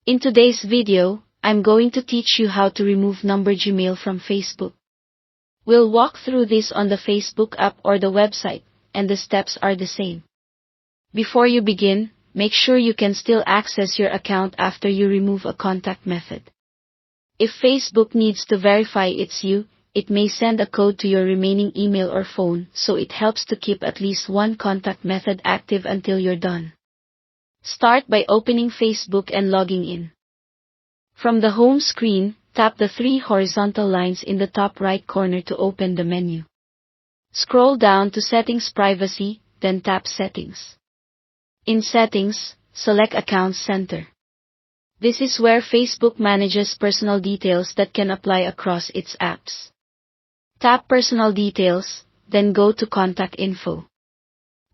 In today's video, I'm going to teach you how to remove number Gmail from Facebook. We'll walk through this on the Facebook app or the website, and the steps are the same. Before you begin, make sure you can still access your account after you remove a contact method. If Facebook needs to verify it's you, it may send a code to your remaining email or phone, so it helps to keep at least one contact method active until you're done. Start by opening Facebook and logging in. From the home screen, tap the three horizontal lines in the top right corner to open the menu. Scroll down to Settings Privacy, then tap Settings. In Settings, select Accounts Center. This is where Facebook manages personal details that can apply across its apps. Tap Personal Details, then go to Contact Info.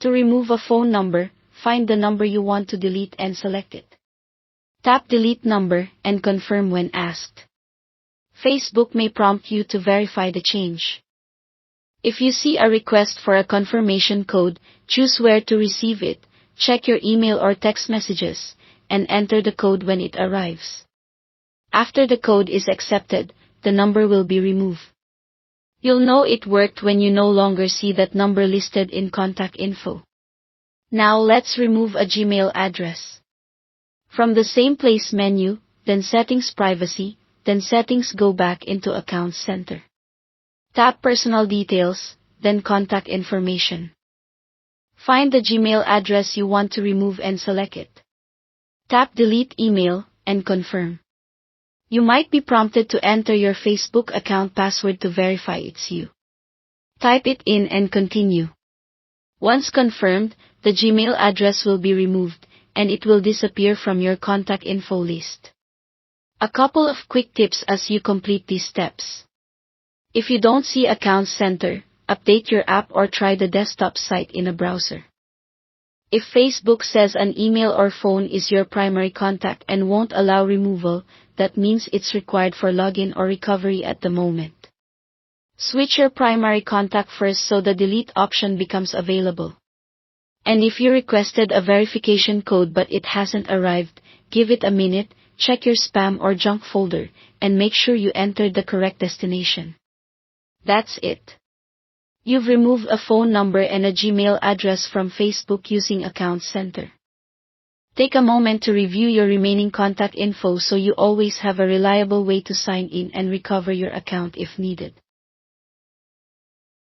To remove a phone number, find the number you want to delete and select it. Tap Delete Number and confirm when asked. Facebook may prompt you to verify the change. If you see a request for a confirmation code, choose where to receive it, check your email or text messages, and enter the code when it arrives. After the code is accepted, the number will be removed. You'll know it worked when you no longer see that number listed in contact info. Now let's remove a Gmail address. From the Same Place menu, then Settings Privacy, then Settings, go back into Accounts Center. Tap Personal Details, then Contact Information. Find the Gmail address you want to remove and select it. Tap Delete Email, and confirm. You might be prompted to enter your Facebook account password to verify it's you. Type it in and continue. Once confirmed, the Gmail address will be removed, and it will disappear from your contact info list. A couple of quick tips as you complete these steps. If you don't see Accounts Center, update your app or try the desktop site in a browser. If Facebook says an email or phone is your primary contact and won't allow removal, that means it's required for login or recovery at the moment. Switch your primary contact first so the delete option becomes available. And if you requested a verification code but it hasn't arrived, give it a minute, check your spam or junk folder, and make sure you entered the correct destination. That's it. You've removed a phone number and a Gmail address from Facebook using Accounts Center. Take a moment to review your remaining contact info so you always have a reliable way to sign in and recover your account if needed.